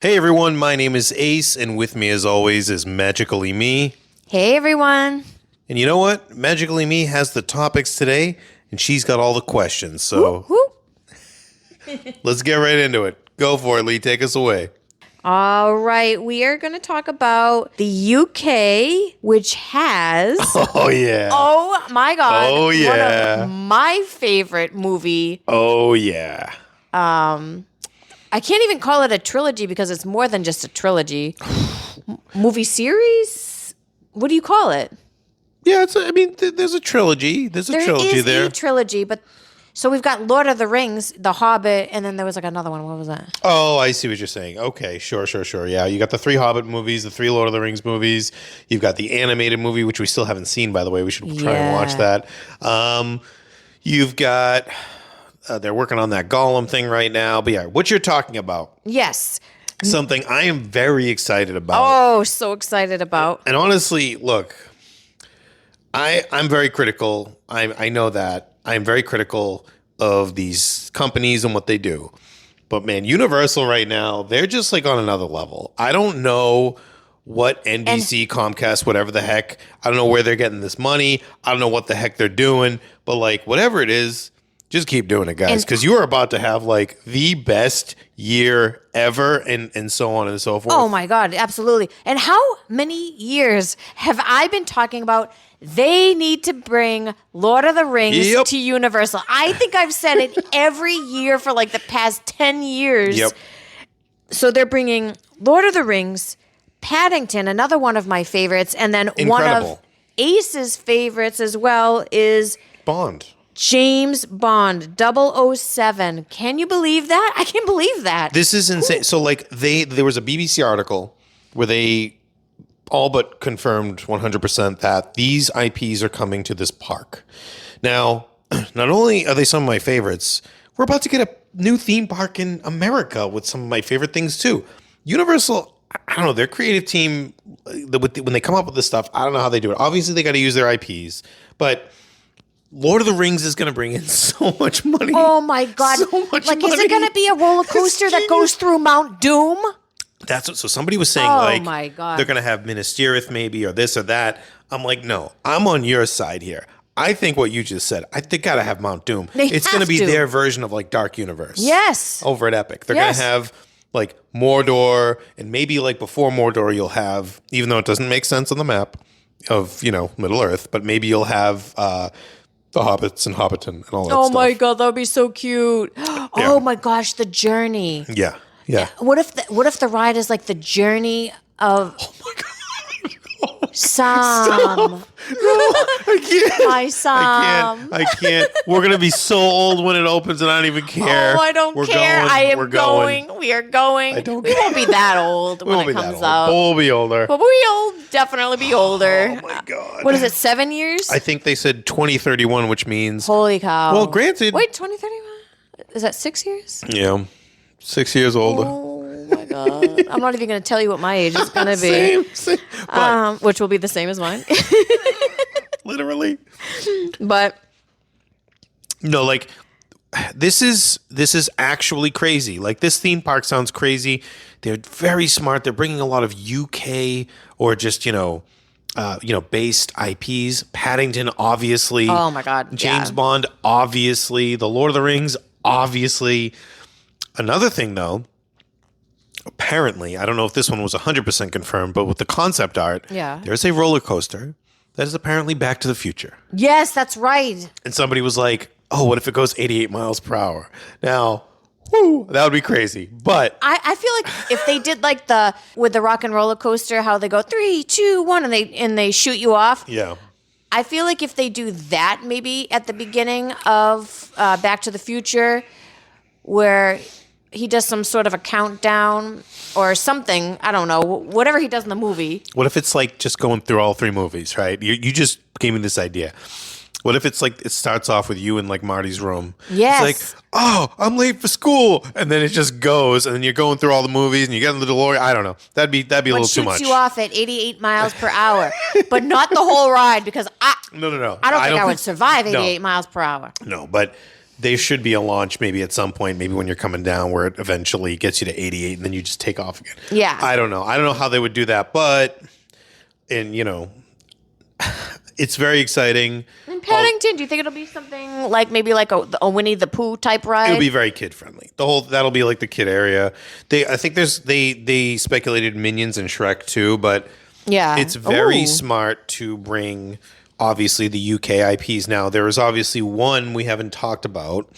Hey everyone, my name is Ace, and with me as always is Magically Me. Hey everyone. And you know what? Magically Me has the topics today, and she's got all the questions. So let's get right into it. Go for it, Lee. Take us away. All right, we are going to talk about the UK, which has Oh yeah. oh my god, Oh, yeah. one of my favorite movie. Oh yeah. I can't even call it a trilogy because it's more than just a trilogy. Movie series? What do you call it? Yeah, there's a trilogy. There's a trilogy is there. a trilogy, but so we've got Lord of the Rings, The Hobbit, and then there was like another one. What was that? Oh, I see what you're saying. Okay, sure. Yeah, you got the 3 Hobbit movies, the 3 Lord of the Rings movies. You've got the animated movie, which we still haven't seen, by the way. We should try and watch that. You've got... they're working on that Gollum thing right now. But yeah, what you're talking about, Yes. something I am very excited about. Oh, so excited about. And honestly, look, I'm very critical. I know that. I'm very critical of these companies and what they do. But man, Universal right now, they're just like on another level. I don't know what NBC, Comcast, whatever the heck. I don't know where they're getting this money. I don't know what the heck they're doing. But like, whatever it is, just keep doing it, guys, because you are about to have like the best year ever, and so on and so forth. Oh my God, absolutely. And how many years have I been talking about they need to bring Lord of the Rings to Universal? I think I've said it every year for like the past 10 years. Yep. So they're bringing Lord of the Rings, Paddington, another one of my favorites, and then one of Ace's favorites as well is Bond. James Bond 007. Can you believe that? I can't believe that. This is insane. So like there was a BBC article where they all but confirmed 100% that these IPs are coming to this park. Now, not only are they some of my favorites, we're about to get a new theme park in America with some of my favorite things too. Universal, I don't know, their creative team, when they come up with this stuff, I don't know how they do it. Obviously, they got to use their IPs, but Lord of the Rings is going to bring in so much money. Oh my God. So much money. Is it going to be a roller coaster that goes through Mount Doom? That's what, so somebody was saying my God. They're going to have Minas Tirith maybe or this or that. I'm like, no, I'm on your side here. I think what you just said, they got to have Mount Doom. It's going to be their version of like Dark Universe. Yes. Over at Epic. They're going to have like Mordor, and maybe like before Mordor you'll have, even though it doesn't make sense on the map of, Middle Earth, but maybe you'll have the Hobbits and Hobbiton and all that stuff. Oh my God, that would be so cute. Oh my gosh, the journey. Yeah. What if the ride is like the journey of Oh my God. Sam? No, I can't. My Sam. I can't. We're gonna be so old when it opens, and I don't even care. Oh, I don't care. I am going. We are going. I don't We won't be that old when it comes out. But we'll be older. But we'll definitely be older. Oh my God. What is it, 7 years? I think they said 2031, which means Holy cow. Well, granted. Wait, 2031? Is that 6 years? 6 years older. Oh my God. I'm not even going to tell you what my age is going to be. Same. But Which will be the same as mine. literally. But No, like this is actually crazy. Like this theme park sounds crazy. They're very smart. They're bringing a lot of UK or just based IPs. Paddington, obviously. oh my God. James Bond, obviously. The Lord of the Rings, obviously. Another thing, though, apparently, I don't know if this one was 100% confirmed, but with the concept art, there's a roller coaster that is apparently Back to the Future. Yes, that's right. And somebody was like, oh, what if it goes 88 miles per hour? Now, that would be crazy. But I feel like if they did like with the rock and roller coaster, how they go 3, 2, 1, and they shoot you off. yeah. I feel like if they do that maybe at the beginning of Back to the Future, where he does some sort of a countdown or something, I don't know, whatever he does in the movie. What if it's like just going through all 3 movies, right? You just gave me this idea. What if it's like it starts off with you in like Marty's room? Yes. It's like, oh, I'm late for school, and then it just goes, and then you're going through all the movies, and you get in the DeLorean. I don't know. That'd be a little too much. Shoots you off at 88 miles per hour, but not the whole ride because No. I don't think I would survive 88 miles per hour. No, but there should be a launch maybe at some point, maybe when you're coming down, where it eventually gets you to 88 and then you just take off again. Yeah. I don't know. I don't know how they would do that, but, and you know, it's very exciting. In Paddington, do you think it'll be something like maybe like a Winnie the Pooh type ride? It'll be very kid friendly. That'll be like the kid area. I think they speculated Minions and Shrek too, but yeah, it's very Ooh. smart to bring obviously the UK IPs. Now there is obviously one we haven't talked about,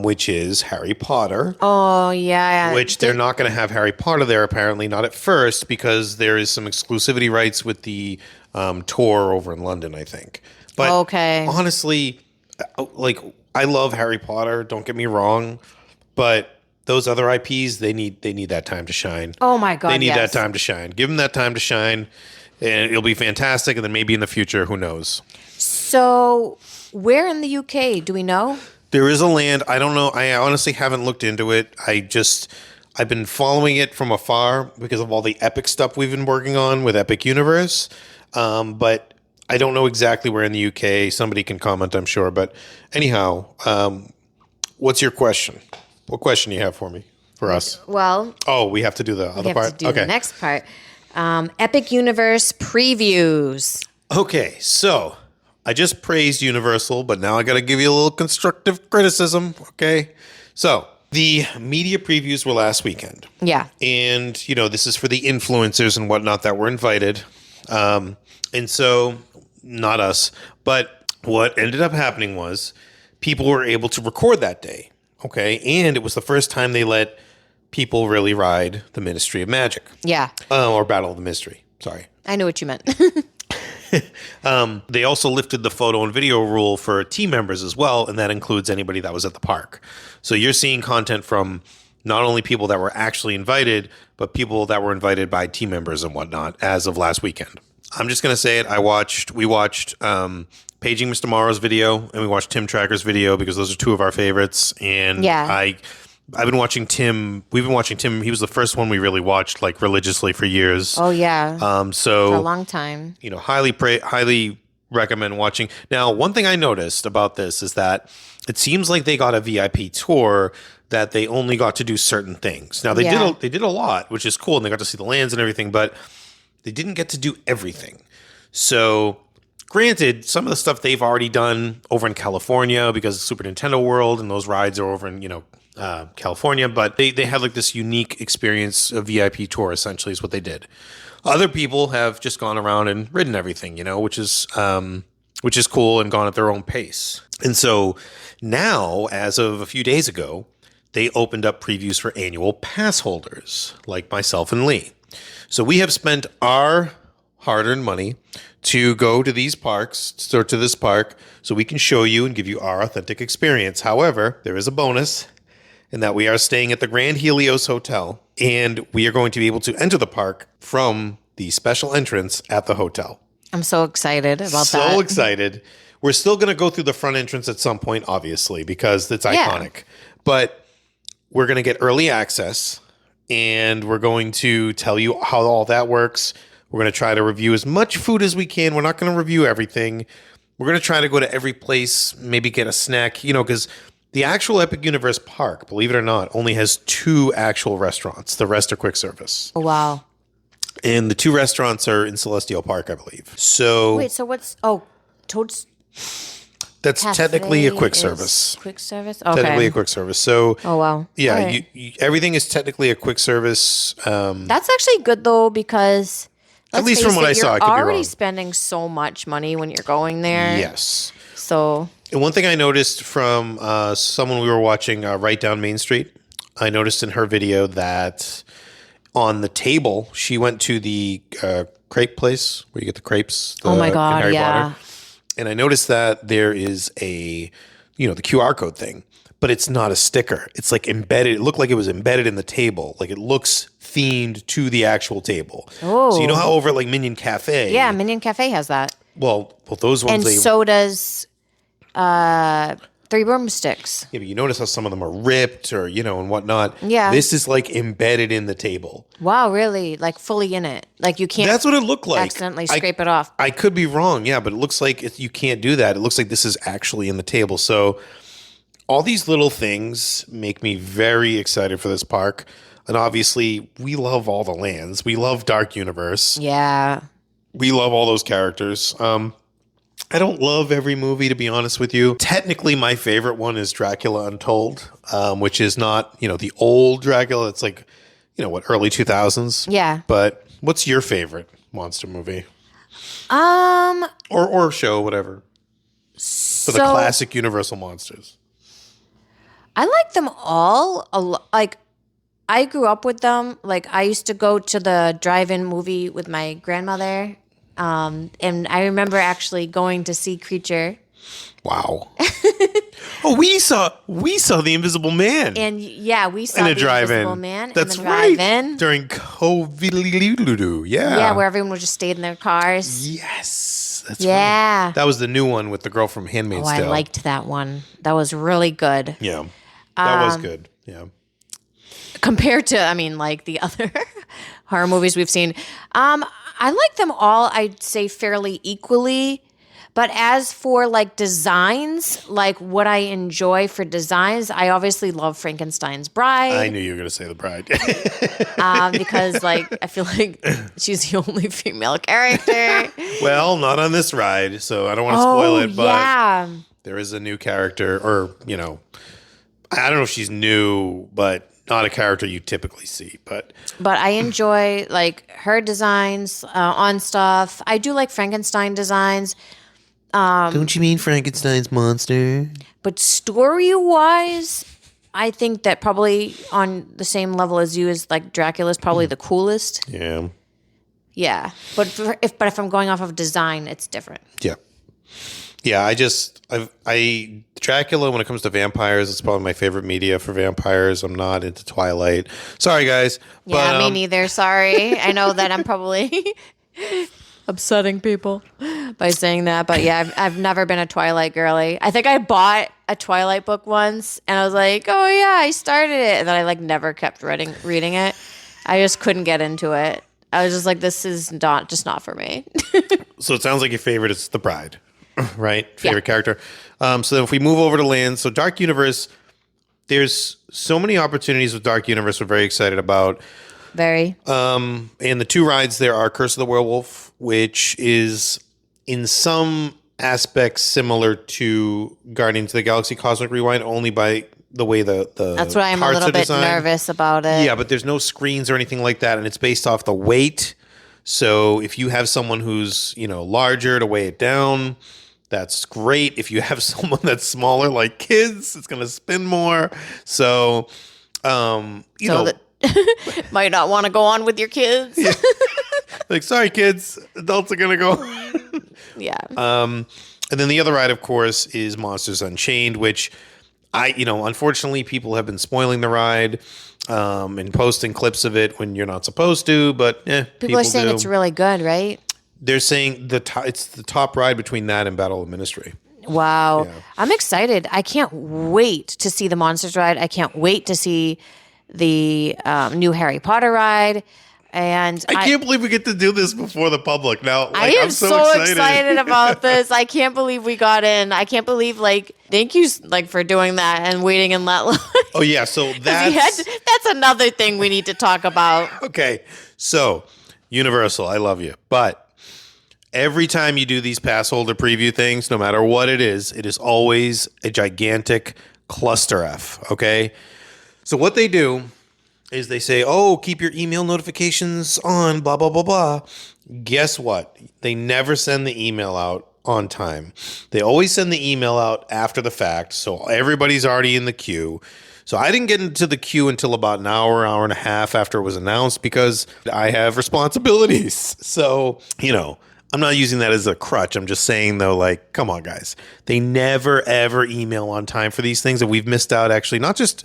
which is Harry Potter. Oh yeah, Which they're not going to have Harry Potter there apparently, not at first, because there is some exclusivity rights with the tour over in London, I think. But okay. honestly, like I love Harry Potter. Don't get me wrong, but those other IPs, they need that time to shine. Oh my God, they need yes. that time to shine. Give them that time to shine, and it'll be fantastic. And then maybe in the future, who knows? So where in the UK do we know? There is a land. I don't know. I honestly haven't looked into it. I've been following it from afar because of all the Epic stuff we've been working on with Epic Universe. But I don't know exactly where in the UK. Somebody can comment, I'm sure. But anyhow, what's your question? What question do you have for me, for us? Well, Oh, we have to do the other we have part? to do the next part. Epic Universe previews. Okay, so I just praised Universal, but now I got to give you a little constructive criticism. Okay, so the media previews were last weekend. Yeah. And, you know, this is for the influencers and whatnot that were invited. And so, not us. But what ended up happening was people were able to record that day. Okay. And it was the first time they let people really ride the Ministry of Magic. Yeah. Or Battle of the Mystery. Sorry. I knew what you meant. They also lifted the photo and video rule for team members as well, and that includes anybody that was at the park. So you're seeing content from not only people that were actually invited, but people that were invited by team members and whatnot as of last weekend. I'm just going to say it. We watched Paging Mr. Morrow's video, and we watched Tim Tracker's video because those are two of our favorites. And Yeah. I've been watching Tim. We've been watching Tim. He was the first one we really watched like religiously for years. Oh yeah. So For a long time. you know, highly recommend watching. Now, one thing I noticed about this is that it seems like they got a VIP tour that they only got to do certain things. Now they Yeah. did a lot, which is cool, and they got to see the lands and everything, but they didn't get to do everything. So, granted, some of the stuff they've already done over in California because Super Nintendo World and those rides are over in, you know, California, but they had like this unique experience, a VIP tour essentially is what they did. Other people have just gone around and ridden everything, you know, which is cool and gone at their own pace. And so now, as of a few days ago, they opened up previews for annual pass holders like myself and Lee. So we have spent our hard-earned money to go to these parks, or to this park, so we can show you and give you our authentic experience. However, there is a bonus in that we are staying at the Grand Helios Hotel, and we are going to be able to enter the park from the special entrance at the hotel. I'm so excited about that. So excited. We're still going to go through the front entrance at some point, obviously, because it's iconic. But we're going to get early access, and we're going to tell you how all that works. We're going to try to review as much food as we can. We're not going to review everything. We're going to try to go to every place, maybe get a snack, you know, because the actual Epic Universe park, believe it or not, only has 2 actual restaurants. The rest are quick service. Oh, wow. And the 2 restaurants are in Celestial Park, I believe. So Wait, so what's Toad's that's Cafe technically a quick is service. Quick service? Okay. Technically a quick service. So Oh wow. yeah, All right. everything is technically a quick service. That's actually good though because At let's least face from what I saw, I you're could be already wrong. spending so much money when you're going there. Yes. So And one thing I noticed from someone we were watching Right Down Main Street, I noticed in her video that on the table, she went to the crepe place where you get the crepes. Oh my in God, Harry yeah. Potter. And I noticed that there is the QR code thing, but it's not a sticker. It's like embedded. It looked like it was embedded in the table. Like it looks themed to the actual table. Oh. So you know how over at like Minion Cafe? yeah, Minion Cafe has that. Well, those ones, And so does Three Broomsticks. yeah, but you notice how some of them are ripped or, you know, and whatnot. Yeah. This is like embedded in the table. Wow, really? Like fully in it. Like you can't That's what it looked like. accidentally scrape it off. I could be wrong, yeah, but it looks like you can't do that. It looks like this is actually in the table. So all these little things make me very excited for this park. And obviously, we love all the lands. We love Dark Universe. Yeah. We love all those characters. I don't love every movie, to be honest with you. Technically, my favorite one is Dracula Untold, which is not, the old Dracula. It's like, early 2000s. Yeah. But what's your favorite monster movie? Or show, whatever. For the classic Universal monsters. I like them all. Like, I grew up with them. Like, I used to go to the drive-in movie with my grandmother. And I remember actually going to see Creature. Wow. Oh, we saw The Invisible Man. And yeah, we saw in a The drive-in. Invisible Man That's in the drive-in. Right. During COVID. Yeah. Yeah, where everyone would just stayed in their cars. Yes. That's Yeah. right. That was the new one with the girl from Handmaid's Tale. I liked that one. That was really good. Yeah. That was good. Yeah. Compared to, like the other horror movies we've seen. I like them all, I'd say, fairly equally. But as for like designs, like what I enjoy for designs, I obviously love Frankenstein's Bride. I knew you were going to say The Bride. Because I feel like she's the only female character. Well, not on this ride, so I don't want to spoil it, but yeah. there is a new character, or, I don't know if she's new, but not a character you typically see. But I enjoy like her designs on stuff. I do like Frankenstein designs. Don't you mean Frankenstein's monster? But story-wise, I think that probably on the same level as you is like Dracula's probably the coolest. Yeah. Yeah, but if I'm going off of design, it's different. Yeah. Yeah, I Dracula, when it comes to vampires, it's probably my favorite media for vampires. I'm not into Twilight. Sorry, guys. Yeah, but, me neither. Sorry. I know that I'm probably upsetting people by saying that, but yeah, I've never been a Twilight girly. I think I bought a Twilight book once, and I was like, oh yeah, I started it, and then I like never kept reading it. I just couldn't get into it. I was just like, this is not for me. So it sounds like your favorite is The Bride, right? Favorite character. So if we move over to land, so Dark Universe, there's so many opportunities with Dark Universe we're very excited about. Very. And the two rides there are Curse of the Werewolf, which is in some aspects similar to Guardians of the Galaxy Cosmic Rewind, only by the way the That's why I'm a little bit nervous about it. Yeah, but there's no screens or anything like that, and it's based off the weight. So if you have someone who's, larger to weigh it down, that's great. If you have someone that's smaller, like kids, it's going to spin more. So, that might not want to go on with your kids. Yeah. Like, sorry, kids, adults are going to go. Yeah. And then the other ride, of course, is Monsters Unchained, which unfortunately, people have been spoiling the ride and posting clips of it when you're not supposed to. But people are saying it's really good, right? They're saying it's the top ride between that and Battle of Ministry. Wow. Yeah. I'm excited. I can't wait to see the Monsters ride. I can't wait to see the new Harry Potter ride. And I can't believe we get to do this before the public now. I am so excited about this. I can't believe we got in. I can't believe, thank you, for doing that and waiting in that line. Oh, yeah. So that's another thing we need to talk about. Okay. So, Universal, I love you. But every time you do these pass holder preview things, no matter what it is always a gigantic cluster F. Okay. So what they do is they say, oh, keep your email notifications on, blah, blah, blah, blah. Guess what? They never send the email out on time. They always send the email out after the fact, so everybody's already in the queue. So I didn't get into the queue until about an hour and a half after it was announced because I have responsibilities. So, I'm not using that as a crutch. I'm just saying, though, come on, guys. They never, ever email on time for these things, and we've missed out, actually. Not just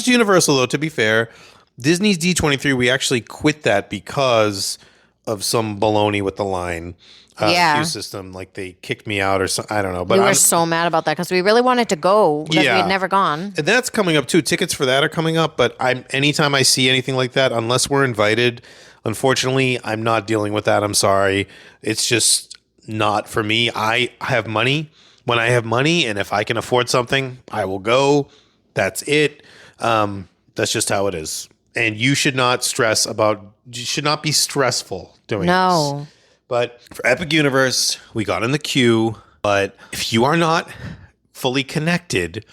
Universal, though, to be fair. Disney's D23, we actually quit that because of some baloney with the line queue system. They kicked me out or something. I don't know. But we were so mad about that because we really wanted to go because we had never gone. And that's coming up, too. Tickets for that are coming up. But anytime I see anything like that, unless we're invited, unfortunately, I'm not dealing with that. I'm sorry. It's just not for me. I have money. when I have money and if I can afford something, I will go. That's it. That's just how it is. And you should not be stressful doing No. this. But for Epic Universe, we got in the queue. But if you are not fully connected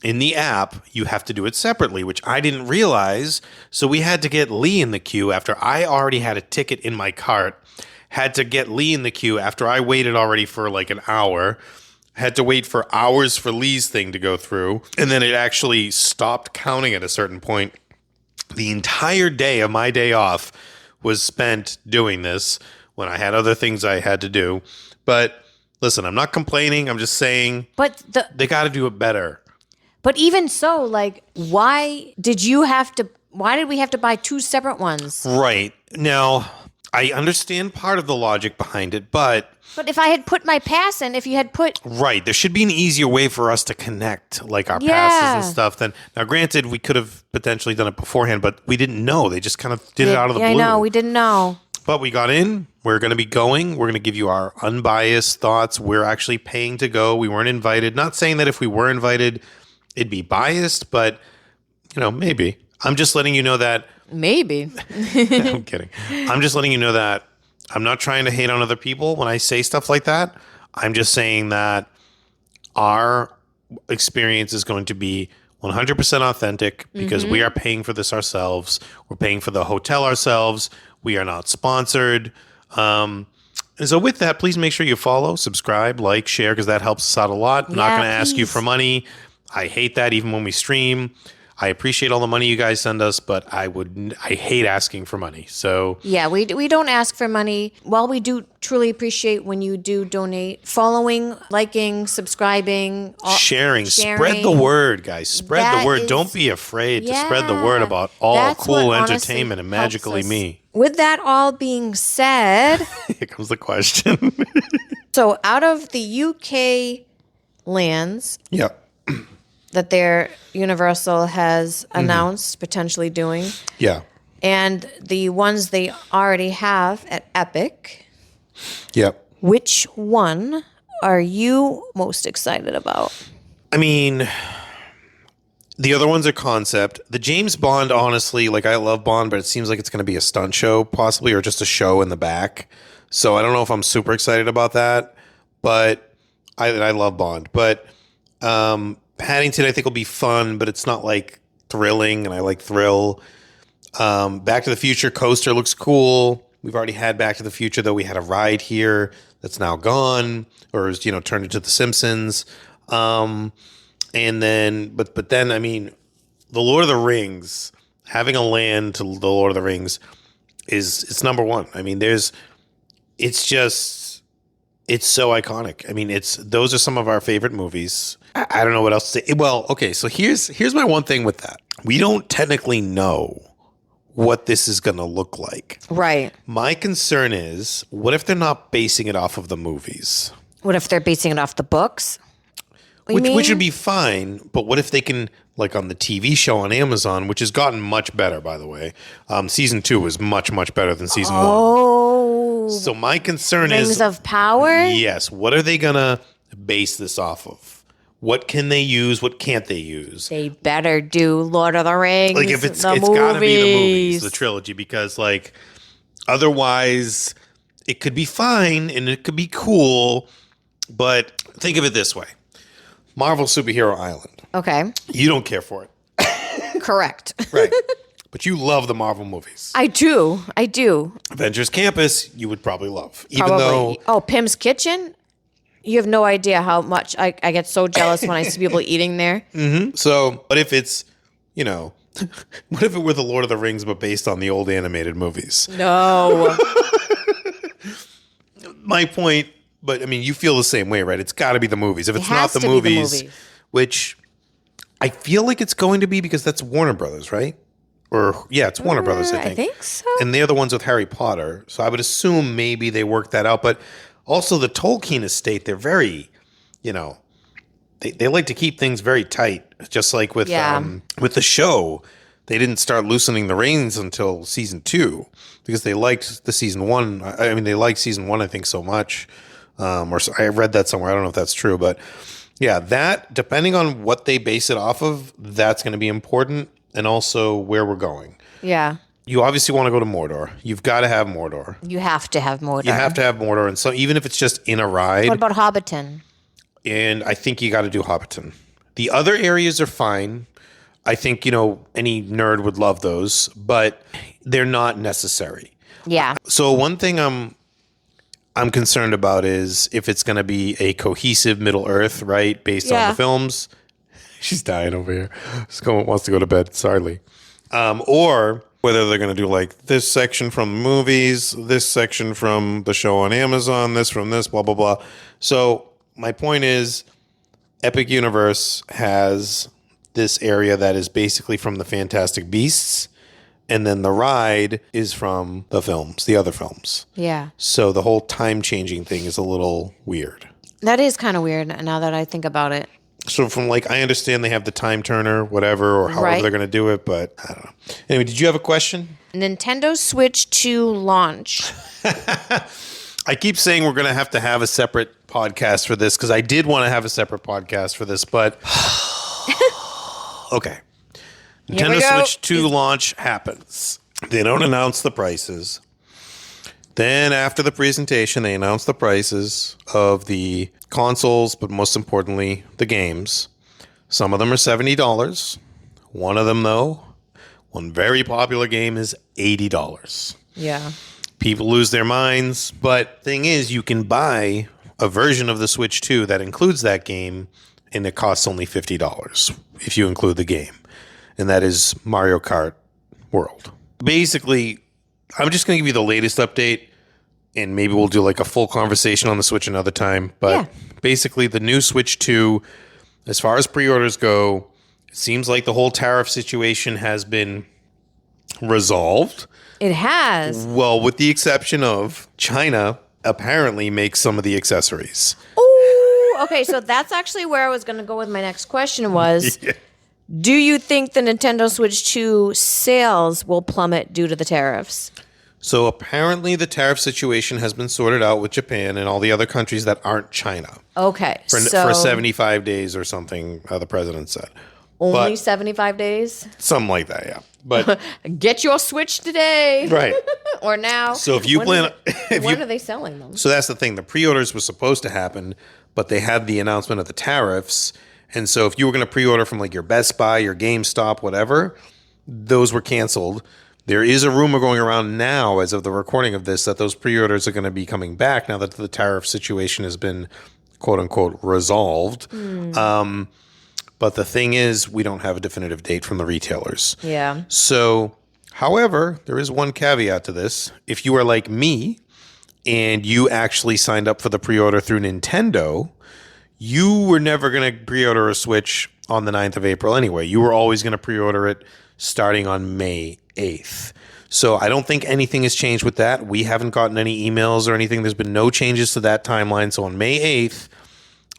in the app, you have to do it separately, which I didn't realize. So we had to get Lee in the queue after I already had a ticket in my cart. Had to get Lee in the queue after I waited already for like an hour. Had to wait for hours for Lee's thing to go through. And then it actually stopped counting at a certain point. The entire day of my day off was spent doing this when I had other things I had to do. But listen, I'm not complaining. I'm just saying they got to do it better. But even so, like, why did we have to buy two separate ones? Right. Now, I understand part of the logic behind it, but if I had put my pass in, if you had put... Right. There should be an easier way for us to connect, like our passes and stuff. Now, granted, we could have potentially done it beforehand, but we didn't know. They just kind of did it out of the blue. I know. We didn't know. But we got in. We're going to be going. We're going to give you our unbiased thoughts. We're actually paying to go. We weren't invited. Not saying that if we were invited, it'd be biased, but, maybe. I'm just letting you know that... Maybe. I'm kidding. I'm just letting you know that I'm not trying to hate on other people when I say stuff like that. I'm just saying that our experience is going to be 100% authentic because we are paying for this ourselves. We're paying for the hotel ourselves. We are not sponsored. And so with that, please make sure you follow, subscribe, like, share, because that helps us out a lot. I'm not going to ask you for money. I hate that even when we stream. I appreciate all the money you guys send us, but I hate asking for money. So yeah, we don't ask for money. While we do truly appreciate when you do donate, following, liking, subscribing, sharing. Spread the word, guys. Spread the word. Don't be afraid to spread the word about all cool entertainment and Magically Me. With that all being said, here comes the question. So out of the UK lands, that their Universal has announced potentially doing. Yeah. And the ones they already have at Epic. Yep. Which one are you most excited about? I mean, the other ones are concept. The James Bond, honestly, like I love Bond, but it seems like it's going to be a stunt show possibly or just a show in the back. So I don't know if I'm super excited about that, but I love Bond. But Paddington, I think, will be fun, but it's not like thrilling, and I like thrill. Back to the Future coaster looks cool. We've already had Back to the Future, though. We had a ride here that's now gone, or is turned into The Simpsons. And then, but then, I mean, the Lord of the Rings, having a land to the Lord of the Rings it's number one. I mean, it's so iconic. I mean, those are some of our favorite movies. I don't know what else to say. Well, okay, so here's my one thing with that. We don't technically know what this is going to look like. Right. My concern is, what if they're not basing it off of the movies? What if they're basing it off the books? Which would be fine, but what if they can, like on the TV show on Amazon, which has gotten much better, by the way. Season 2 was much, much better than season 1. Oh. So my concern is... Rings of Power? Yes. What are they going to base this off of? What can they use? What can't they use? They better do Lord of the Rings. Like if it's got to be the movies, the trilogy, because like otherwise it could be fine and it could be cool, but think of it this way. Marvel Superhero Island. Okay. You don't care for it. Correct. Right. But you love the Marvel movies. I do. Avengers Campus, you would probably love. Probably. Oh, Pim's Kitchen? You have no idea how much I get so jealous when I see people eating there. Mm-hmm. So, what if it's, what if it were the Lord of the Rings, but based on the old animated movies? No. My point, but I mean, you feel the same way, right? It's got to be the movies. If it's not the movies, which I feel like it's going to be because that's Warner Brothers, right? Or, yeah, it's Warner Brothers, I think. I think so. And they're the ones with Harry Potter. So I would assume maybe they worked that out. But also the Tolkien estate, they're very, they like to keep things very tight. Just like with the show, they didn't start loosening the reins until season 2 because they liked the season 1. I mean, they liked season 1, I think, so much. I read that somewhere. I don't know if that's true, but yeah, that depending on what they base it off of, that's going to be important, and also where we're going. Yeah. You obviously want to go to Mordor. You've got to have Mordor. You have to have Mordor. You have to have Mordor, and so even if it's just in a ride. What about Hobbiton? And I think you got to do Hobbiton. The other areas are fine. I think, any nerd would love those, but they're not necessary. Yeah. So one thing I'm concerned about is if it's going to be a cohesive Middle Earth, right, based on the films. She's dying over here. Wants to go to bed, sadly. Or whether they're going to do like this section from the movies, this section from the show on Amazon, this from this, blah, blah, blah. So my point is Epic Universe has this area that is basically from the Fantastic Beasts, and then the ride is from the films, the other films. Yeah. So the whole time-changing thing is a little weird. That is kind of weird now that I think about it. So from I understand they have the time turner, whatever, or however they're going to do it, but I don't know. Anyway, did you have a question? Nintendo Switch 2 launch. I keep saying we're going to have a separate podcast for this because I did want to have a separate podcast for this, but okay. Nintendo Switch 2 launch happens. They don't announce the prices. Then after the presentation, they announce the prices of the consoles, but most importantly, the games. Some of them are $70. One of them, though, one very popular game is $80. Yeah. People lose their minds, but thing is, you can buy a version of the Switch 2 that includes that game, and it costs only $50 if you include the game. And that is Mario Kart World. Basically, I'm just going to give you the latest update, and maybe we'll do like a full conversation on the Switch another time. But basically, the new Switch 2, as far as pre-orders go, it seems like the whole tariff situation has been resolved. It has. Well, with the exception of China apparently makes some of the accessories. Ooh, okay, so that's actually where I was going to go with my next question was, do you think the Nintendo Switch 2 sales will plummet due to the tariffs? So apparently the tariff situation has been sorted out with Japan and all the other countries that aren't China. Okay, For 75 days or something, the president said. Only 75 days? Something like that, yeah. But get your Switch today. Right. Or now. So if you plan... When are they selling them? So that's the thing. The pre-orders were supposed to happen, but they had the announcement of the tariffs. And so if you were going to pre-order from like your Best Buy, your GameStop, whatever, those were canceled. There is a rumor going around now, as of the recording of this, that those pre-orders are going to be coming back now that the tariff situation has been, quote unquote, resolved. But the thing is, we don't have a definitive date from the retailers. Yeah. So, however, there is one caveat to this. If you are like me and you actually signed up for the pre-order through Nintendo, you were never going to pre-order a Switch on the 9th of April anyway. You were always going to pre-order it starting on May 8th. So I don't think anything has changed with that. We haven't gotten any emails or anything. There's been no changes to that timeline. So on May 8th,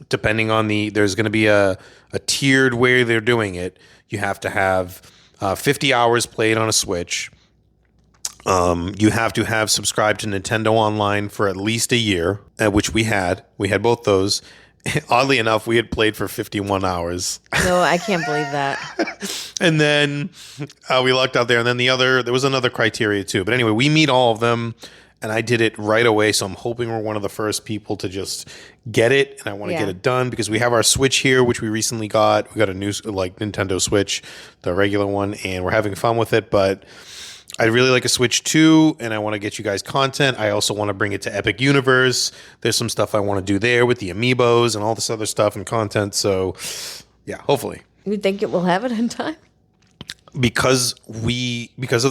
depending on there's going to be a tiered way they're doing it. You have to have 50 hours played on a Switch. You have to have subscribed to Nintendo Online for at least a year, which we had. We had both those. Oddly enough, we had played for 51 hours. No, I can't believe that. And then we lucked out there. And then there was another criteria too. But anyway, we meet all of them. And I did it right away, so I'm hoping we're one of the first people to just get it, and I want to get it done because we have our Switch here, which we recently got. We got a new Nintendo Switch, the regular one, and we're having fun with it. But I'd really like a Switch 2, and I want to get you guys content. I also want to bring it to Epic Universe. There's some stuff I want to do there with the amiibos and all this other stuff and content. So, yeah, hopefully. You think it will have it in time? Because of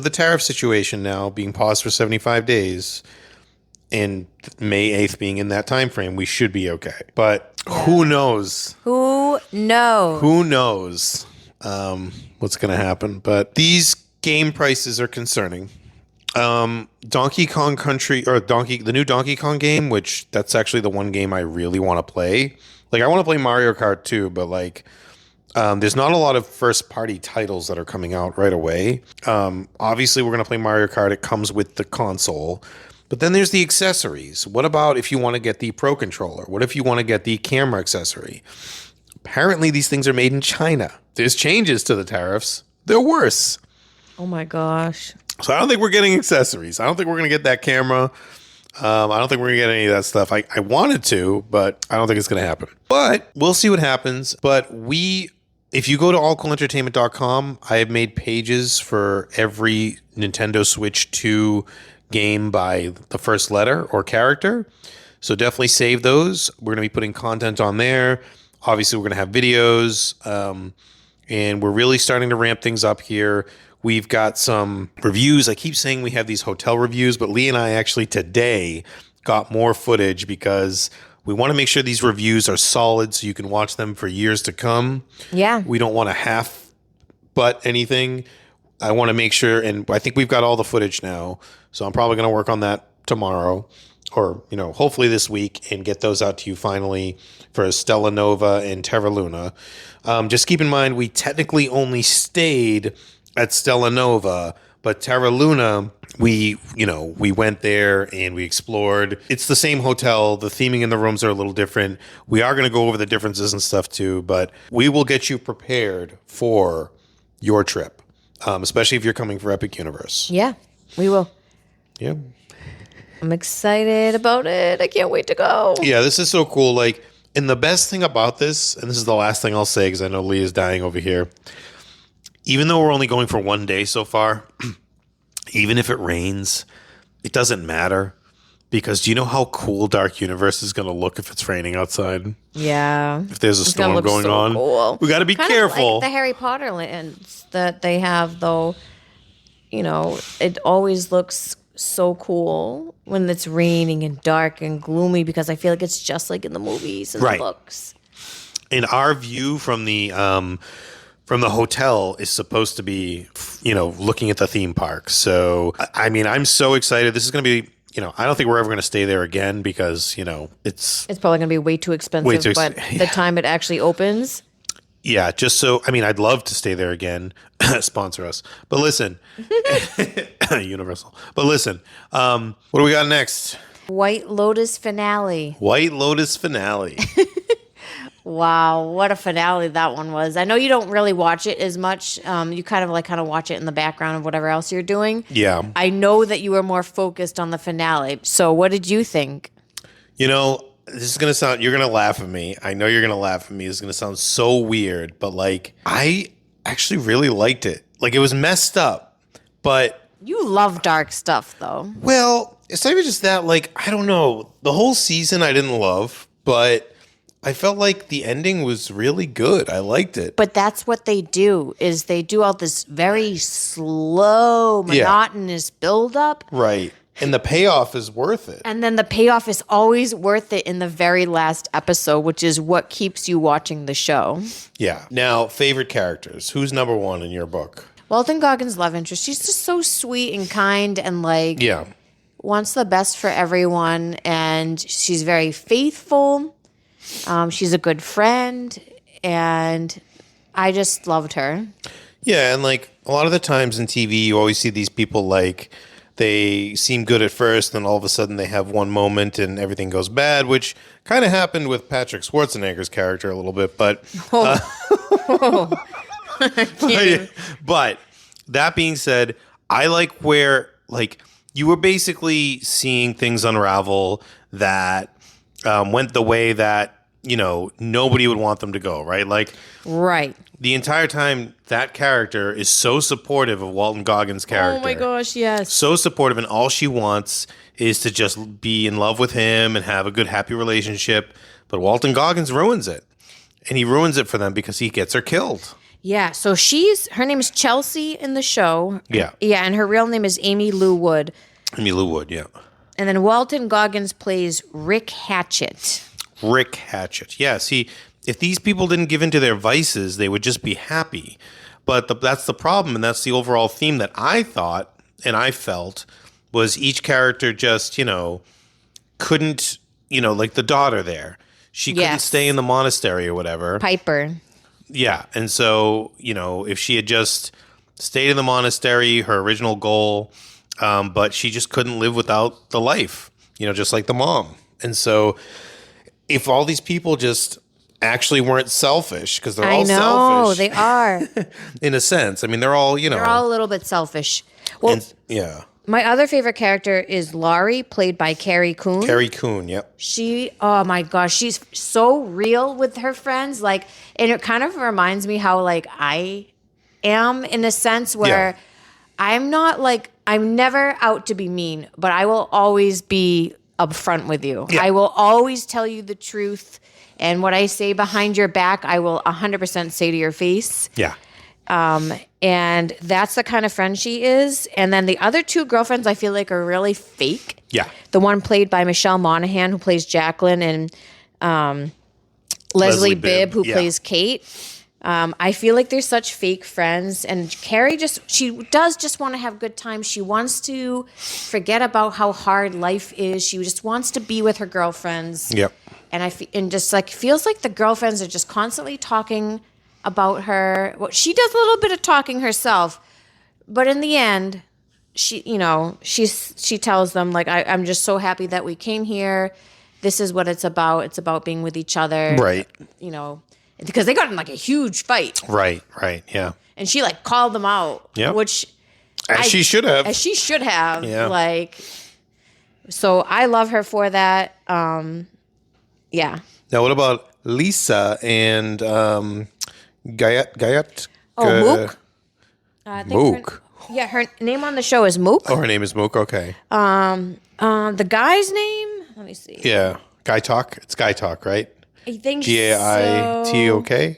the tariff situation now being paused for 75 days and May 8th being in that time frame, we should be okay. But who knows? Who knows? Who knows what's going to happen? But these game prices are concerning. Donkey Kong Country, or the new Donkey Kong game, which that's actually the one game I really want to play. Like, I want to play Mario Kart too, but like, there's not a lot of first-party titles that are coming out right away. Obviously, we're going to play Mario Kart. It comes with the console. But then there's the accessories. What about if you want to get the Pro Controller? What if you want to get the camera accessory? Apparently, these things are made in China. There's changes to the tariffs. They're worse. Oh my gosh. So I don't think we're getting accessories. I don't think we're going to get that camera. I don't think we're going to get any of that stuff. I wanted to, but I don't think it's going to happen. But we'll see what happens. But if you go to allcoolentertainment.com, I have made pages for every Nintendo Switch 2 game by the first letter or character. So definitely save those. We're going to be putting content on there. Obviously, we're going to have videos. And we're really starting to ramp things up here. We've got some reviews. I keep saying we have these hotel reviews, but Lee and I actually today got more footage because we want to make sure these reviews are solid so you can watch them for years to come. Yeah. We don't want to half butt anything. I want to make sure, and I think we've got all the footage now, so I'm probably going to work on that tomorrow or, hopefully this week and get those out to you finally for Stella Nova and Terra Luna. Just keep in mind, we technically only stayed at Stella Nova, but Terra Luna, we went there and we explored. It's the same hotel. The theming in the rooms are a little different. We are going to go over the differences and stuff too, but we will get you prepared for your trip, especially if you're coming for Epic Universe. Yeah, we will. Yeah. I'm excited about it. I can't wait to go. Yeah, this is so cool. And the best thing about this, and this is the last thing I'll say because I know Lee is dying over here, even though we're only going for one day so far, even if it rains, it doesn't matter. Because do you know how cool Dark Universe is going to look if it's raining outside? Yeah. If there's a It's gonna storm look going so on. cool. We got to be Kind of careful. like the Harry Potter lands that they have, though. It always looks so cool when it's raining and dark and gloomy because I feel like it's just like in the movies and Right. the books. And our view from the hotel is supposed to be, looking at the theme park. So, I mean, I'm so excited. This is going to be, I don't think we're ever going to stay there again because, it's probably going to be way too expensive, Way too but exp- the time it actually opens, yeah, just so, I mean, I'd love to stay there again. Sponsor us. But listen, Universal. But listen, what do we got next? White Lotus finale. White Lotus finale. Wow, what a finale that one was. I know you don't really watch it as much. You kind of watch it in the background of whatever else you're doing. Yeah. I know that you were more focused on the finale. So what did you think? This is going to sound, you're going to laugh at me. I know you're going to laugh at me. It's going to sound so weird, but I actually really liked it. It was messed up, but. You love dark stuff, though. Well, it's not even just that. I don't know. The whole season I didn't love, but I felt like the ending was really good. I liked it. But that's what they do, is they do all this very slow, monotonous buildup. Right. And the payoff is worth it. And then the payoff is always worth it in the very last episode, which is what keeps you watching the show. Yeah. Now, favorite characters. Who's number one in your book? Walton Goggins' love interest. She's just so sweet and kind and Yeah. wants the best for everyone. And she's very faithful. She's a good friend. And I just loved her. Yeah. And a lot of the times in TV, you always see these people they seem good at first, then all of a sudden they have one moment and everything goes bad, which kind of happened with Patrick Schwarzenegger's character a little bit. But but that being said, I like where you were basically seeing things unravel that went the way that nobody would want them to go, right? Right. The entire time, that character is so supportive of Walton Goggins' character. Oh my gosh, yes. So supportive, and all she wants is to just be in love with him and have a good, happy relationship. But Walton Goggins ruins it. And he ruins it for them because he gets her killed. Yeah, so her name is Chelsea in the show. Yeah. Yeah, and her real name is Amy Lou Wood. Amy Lou Wood, yeah. And then Walton Goggins plays Rick Hatchett. Rick Hatchett. Yeah, see, if these people didn't give in to their vices, they would just be happy. But that's the problem, and that's the overall theme that I thought and I felt was each character just, couldn't, like the daughter there. She couldn't stay in the monastery or whatever. Piper. Yeah, and so, if she had just stayed in the monastery, her original goal, but she just couldn't live without the life, just like the mom. And so if all these people just actually weren't selfish, because they're all selfish. They are. In a sense. I mean, they're all, They're all a little bit selfish. Well, yeah. my other favorite character is Laurie, played by Carrie Coon. Carrie Coon, yep. Oh my gosh, she's so real with her friends. Like, and it kind of reminds me how like I am in a sense where I'm never out to be mean, but I will always be upfront with you. Yeah. I will always tell you the truth. And what I say behind your back, I will 100% say to your face. Yeah. And that's the kind of friend she is. And then the other two girlfriends I feel like are really fake. Yeah. The one played by Michelle Monaghan, who plays Jacqueline, and Leslie Bibb, who plays Kate. I feel like they're such fake friends. And Carrie she does just want to have good times. She wants to forget about how hard life is. She just wants to be with her girlfriends. Yep. And just like feels like the girlfriends are just constantly talking about her. Well, she does a little bit of talking herself, but in the end, she tells them like, I'm just so happy that we came here. This is what it's about. It's about being with each other. Right. Because they got in like a huge fight. Right. Yeah. And she like called them out. Yeah. Which she should have. As she should have. Yeah. Like, so I love her for that. Yeah. Now, what about Lisa and Gayat? Mook? Mook. Her name on the show is Mook. Oh, her name is Mook. Okay. The guy's name, let me see. Yeah. Guy Talk. It's Guy Talk, right? I think Gaitok.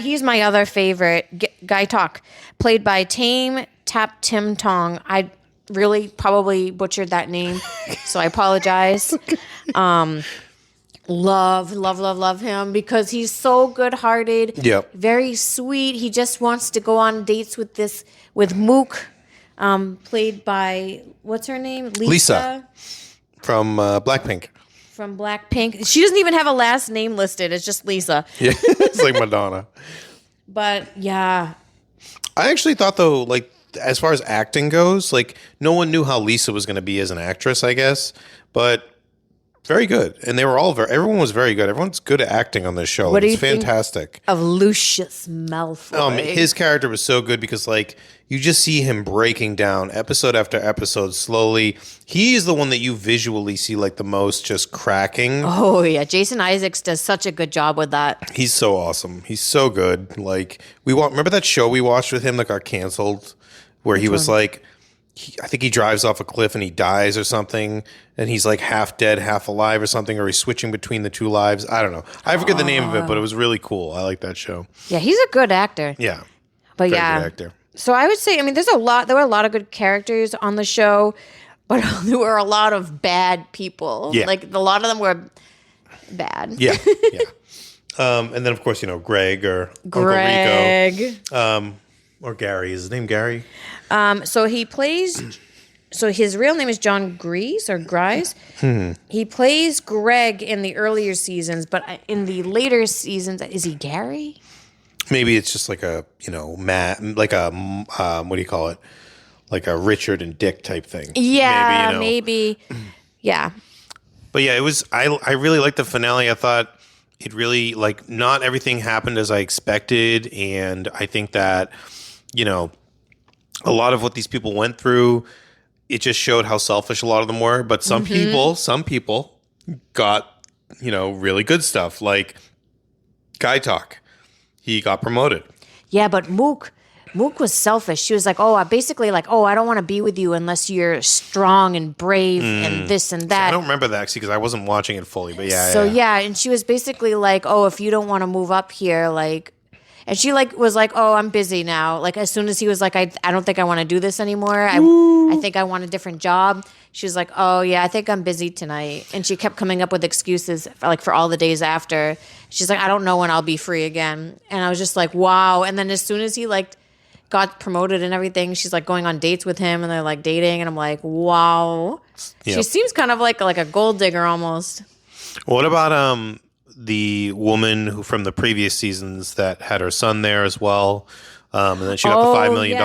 He's my other favorite. Guy Talk, played by Tame Tap Tim Tong. I really probably butchered that name, so I apologize. Love him because he's so good-hearted. Yep. Very sweet. He just wants to go on dates with Mook, played by what's her name? Lisa. From Blackpink. From Blackpink. She doesn't even have a last name listed. It's just Lisa. Yeah, it's like Madonna. But yeah. I actually thought though, like as far as acting goes, like no one knew how Lisa was going to be as an actress, I guess, but very good. And they were everyone was very good. Everyone's good at acting on this show. What do you It's fantastic. think of Lucius Malfoy? His character was so good because like you just see him breaking down episode after episode slowly. He is the one that you visually see like the most just cracking. Oh yeah, Jason Isaacs does such a good job with that. He's so awesome. He's so good. Like remember that show we watched with him that got canceled where he was like I think he drives off a cliff and he dies or something, and he's like half dead, half alive or something, or he's switching between the two lives. I don't know. I forget the name of it, but it was really cool. I like that show. Yeah, he's a good actor. Yeah. But Very yeah. good actor. So I would say, there were a lot of good characters on the show, but there were a lot of bad people. Yeah. Like a lot of them were bad. Yeah. And then of course, Greg or Uncle Rico. Or Gary. Is his name Gary? So he plays. So his real name is John Gries or Grise. He plays Greg in the earlier seasons, but in the later seasons, is he Gary? Maybe it's just like a Matt, like a what do you call it? Like a Richard and Dick type thing. Yeah, maybe. Yeah. But yeah, it was. I really liked the finale. I thought it really like not everything happened as I expected, and I think that a lot of what these people went through, it just showed how selfish a lot of them were. But some people got really good stuff, like Guy Talk. He got promoted. Yeah, but Mook was selfish. She was like, I don't want to be with you unless you're strong and brave and this and that. I don't remember that actually because I wasn't watching it fully, but yeah. So yeah, and she was basically like, if you don't want to move up here, like, and she like was like, I'm busy now. Like as soon as he was like, I don't think I want to do this anymore. I think I want a different job. She was like, I think I'm busy tonight. And she kept coming up with excuses for all the days after. She's like, I don't know when I'll be free again. And I was just like, wow. And then as soon as he like got promoted and everything, she's like going on dates with him and they're like dating. And I'm like, wow. Yep. She seems kind of like a gold digger almost. What about the woman who from the previous seasons that had her son there as well? And then she got the $5 million.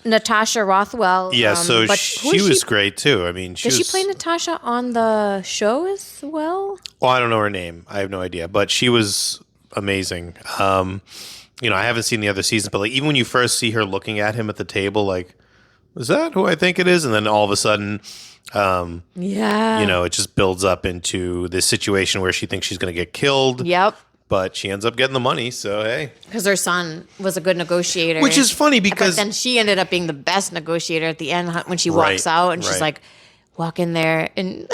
Natasha Rothwell. Yeah, so but she was great too. I mean, Did she play Natasha on the show as well? Well, I don't know her name. I have no idea, but she was amazing. I haven't seen the other seasons, but like even when you first see her looking at him at the table, like, is that who I think it is? And then all of a sudden, it just builds up into this situation where she thinks she's going to get killed. Yep. But she ends up getting the money, so hey. Because her son was a good negotiator. Which is funny because... But then she ended up being the best negotiator at the end when she walks out and she's like, walk in there and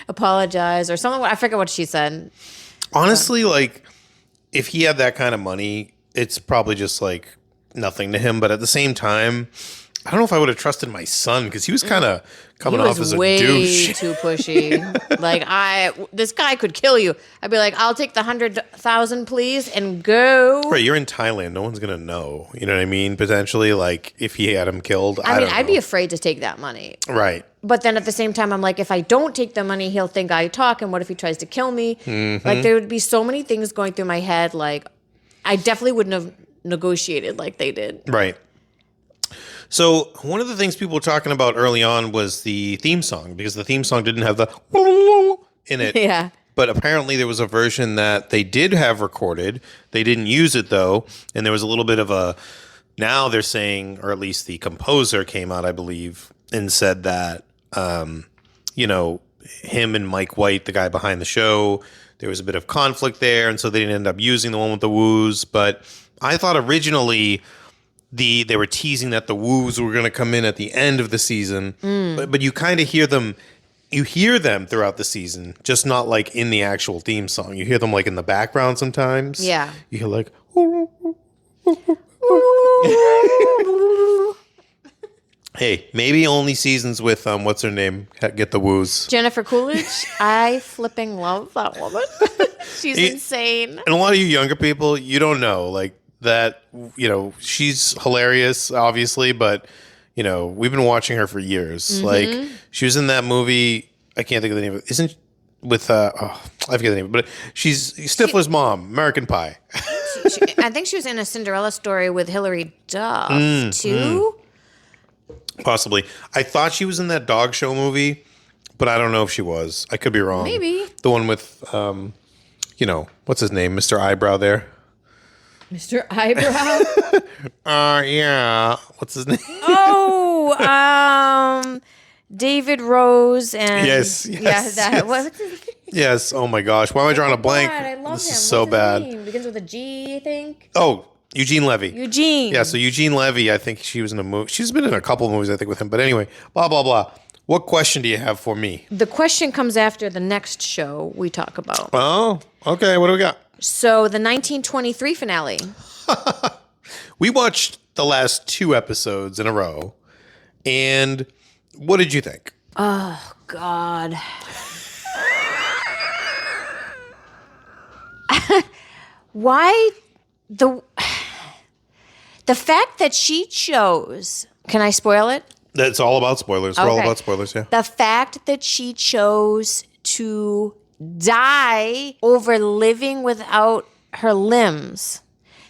apologize or something. I forget what she said. Honestly, like, if he had that kind of money, it's probably just like nothing to him. But at the same time, I don't know if I would have trusted my son because he was kind of coming off as a douche. He was way too pushy. Like, this guy could kill you. I'd be like, I'll take the 100,000, please, and go. Right, you're in Thailand. No one's gonna know. You know what I mean? Potentially, like if he had him killed. I'd be afraid to take that money. Right. But then at the same time, I'm like, if I don't take the money, he'll think I talk. And what if he tries to kill me? Mm-hmm. Like, there would be so many things going through my head. Like, I definitely wouldn't have negotiated like they did. Right. So one of the things people were talking about early on was the theme song, because the theme song didn't have the in it. Yeah. But apparently there was a version that they did have recorded. They didn't use it, though. And there was a little bit of a... Now they're saying, or at least the composer came out, I believe, and said that, him and Mike White, the guy behind the show, there was a bit of conflict there. And so they didn't end up using the one with the woos. But I thought originally... They were teasing that the woos were going to come in at the end of the season, but you kind of hear them. You hear them throughout the season, just not like in the actual theme song. You hear them like in the background sometimes. Yeah, you hear like. Hey, maybe only seasons with what's her name get the woos. Jennifer Coolidge. I flipping love that woman. She's insane. And a lot of you younger people, you don't know like. That, she's hilarious, obviously, but, we've been watching her for years. Mm-hmm. Like, she was in that movie, I can't think of the name of it, isn't with, I forget the name, but she's Stifler's mom, American Pie. I think she was in a Cinderella story with Hilary Duff, too. Possibly. I thought she was in that dog show movie, but I don't know if she was. I could be wrong. Maybe. The one with, what's his name, Mr. Eyebrow there? Mr. Eyebrow? Yeah. What's his name? David Rose and... Yes. What's his name? Yes. Oh, my gosh. Why am I drawing a blank? God, I love this him. is so bad. Name? Begins with a G, I think. Oh, Eugene Levy. Eugene. Yeah, so Eugene Levy, I think she was in a movie. She's been in a couple of movies, I think, with him. But anyway, blah, blah, blah. What question do you have for me? The question comes after the next show we talk about. Oh, okay. What do we got? So the 1923 finale. We watched the last 2 episodes in a row. And what did you think? Oh, God. Why the fact that she chose, can I spoil it? It's all about spoilers. We're all about spoilers, yeah. The fact that she chose to die over living without her limbs.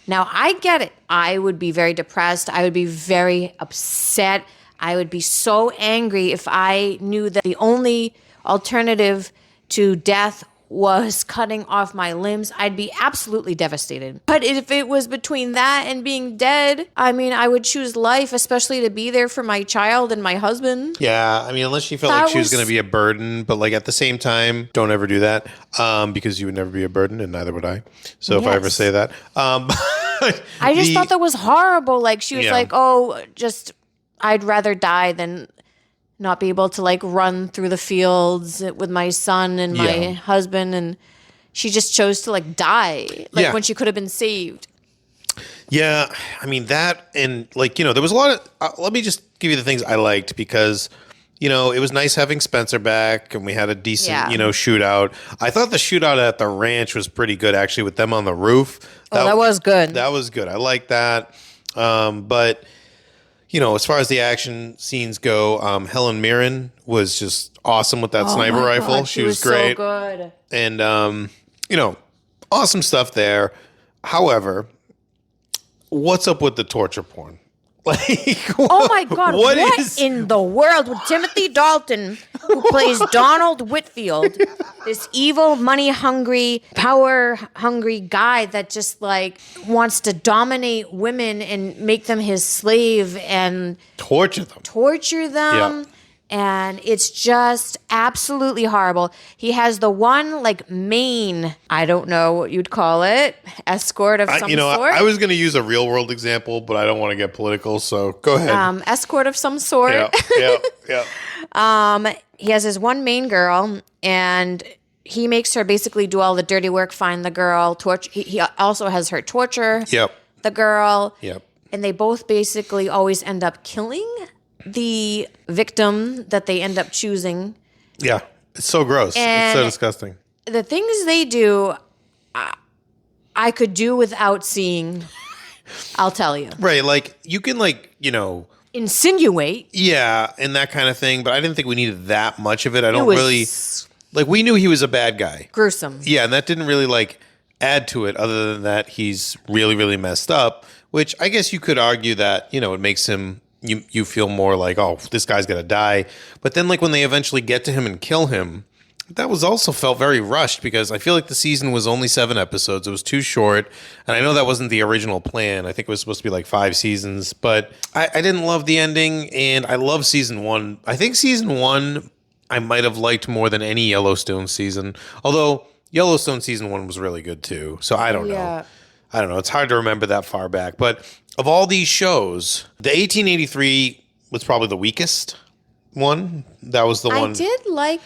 Now, I get it. I would be very depressed. I would be very upset. I would be so angry if I knew that the only alternative to death was cutting off my limbs. I'd be absolutely devastated. But if it was between that and being dead, I mean, I would choose life, especially to be there for my child and my husband. Yeah, I mean, unless she felt like she was going to be a burden, but like at the same time, don't ever do that because you would never be a burden, and neither would I. So if I ever say that, I just thought that was horrible. Like she was like, "Oh, just I'd rather die than." Not be able to like run through the fields with my son and my husband, and she just chose to like die, like when she could have been saved. Yeah, I mean that, and like there was a lot of. Let me just give you the things I liked because it was nice having Spencer back, and we had a decent shootout. I thought the shootout at the ranch was pretty good actually, with them on the roof. That was good. That was good. I like that, but. As far as the action scenes go, Helen Mirren was just awesome with that sniper rifle. God, she was great. So good. And, awesome stuff there. However, what's up with the torture porn? Like, Oh my God! What is in the world with Timothy Dalton, who plays Donald Whitfield, this evil, money-hungry, power-hungry guy that just like wants to dominate women and make them his slave and torture them? torture them. Yeah. And it's just absolutely horrible. He has the one like main, I don't know what you'd call it, escort of some sort. I was going to use a real world example, but I don't want to get political, so go ahead. Escort of some sort. Yeah. He has his one main girl, and he makes her basically do all the dirty work, find the girl, torture. He also has her torture Yep. the girl. Yep. And they both basically always end up killing the victim that they end up choosing. Yeah. It's so gross. It's so And- disgusting. The things they do, I could do without seeing. I'll tell you. Right. Like, you can, Insinuate. yeah, and that kind of thing, but I didn't think we needed that much of it. I It don't was really, we knew he was a bad guy. gruesome. Yeah, and that didn't really, add to it other than that he's really, really messed up, which I guess you could argue that, it makes him, you feel more like, oh, this guy's going to die. But then, when they eventually get to him and kill him, that was also felt very rushed because I feel like the season was only 7 episodes. It was too short. And I know that wasn't the original plan. I think it was supposed to be 5 seasons. But I didn't love the ending. And I love season 1. I think season 1 I might have liked more than any Yellowstone season. Although Yellowstone season 1 was really good too. So I don't know. I don't know. It's hard to remember that far back. But of all these shows, the 1883 was probably the weakest one. That was the one. I did like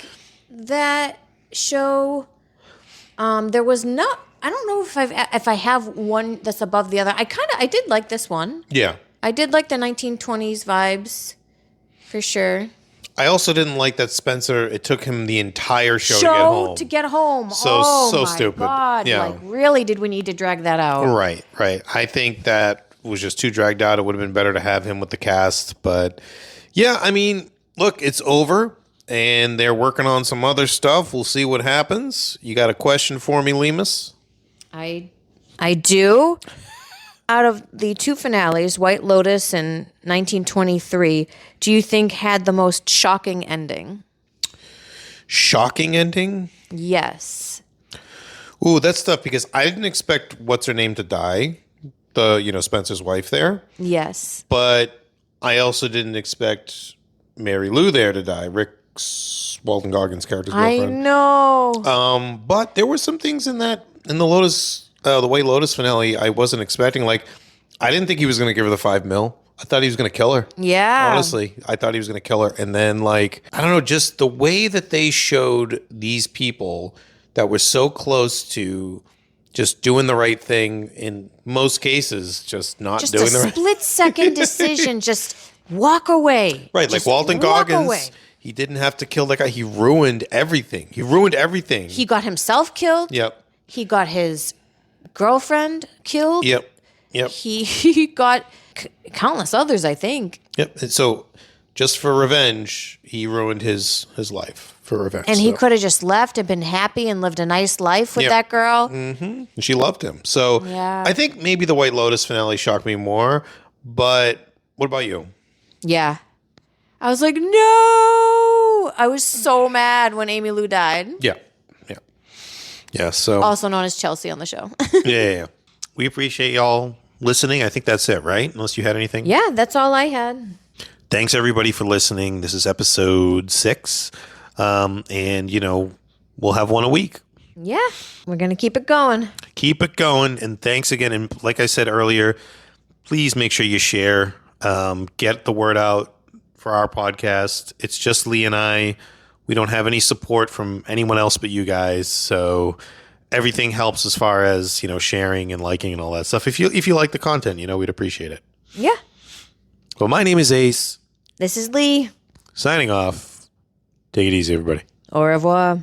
that show. There was not. I don't know if I have one that's above the other. I did like this one. Yeah. I did like the 1920s vibes, for sure. I also didn't like that Spencer. It took him the entire show To get home. So my stupid. God. Yeah. Really, did we need to drag that out? Right. I think that was just too dragged out. It would have been better to have him with the cast. But yeah, I mean, look, it's over. And they're working on some other stuff. We'll see what happens. You got a question for me, Lemus? I do. Out of the 2 finales, White Lotus and 1923, do you think had the most shocking ending? Shocking ending? Yes. Ooh, that's tough because I didn't expect what's her name to die. Spencer's wife there. Yes. But I also didn't expect Mary Lou there to die. Walton Goggins' character's I girlfriend. know. But there were some things in the White Lotus finale I wasn't expecting. I didn't think he was going to give her the $5 million. I thought he was going to kill her. Yeah. Honestly, I thought he was going to kill her. And then, I don't know, just the way that they showed these people that were so close to just doing the right thing in most cases, just not Just doing a the right split-second decision. Just walk away. Right, Just Walton walk Goggins, away. he didn't have to kill that guy. He ruined everything. He got himself killed. Yep. He got his girlfriend killed. Yep. He got countless others, I think. Yep. And so just for revenge, he ruined his life for revenge. And he could have just left and been happy and lived a nice life with Yep. that girl. And she loved him. So Yeah. I think maybe the White Lotus finale shocked me more. But what about you? Yeah. I was like, no. I was so mad when Amy Lou died. Yeah. Yeah. So Also known as Chelsea on the show. yeah. We appreciate y'all listening. I think that's it, right? Unless you had anything. Yeah, that's all I had. Thanks everybody for listening. This is episode 6. And we'll have one a week. Yeah, we're going to keep it going. Keep it going. And thanks again. And like I said earlier, please make sure you share, get the word out for our podcast. It's just Lee and I. We don't have any support from anyone else but you guys. So everything helps as far as, sharing and liking and all that stuff. If you like the content, we'd appreciate it. Yeah. Well, my name is Ace. This is Lee. Signing off. Take it easy, everybody. Au revoir.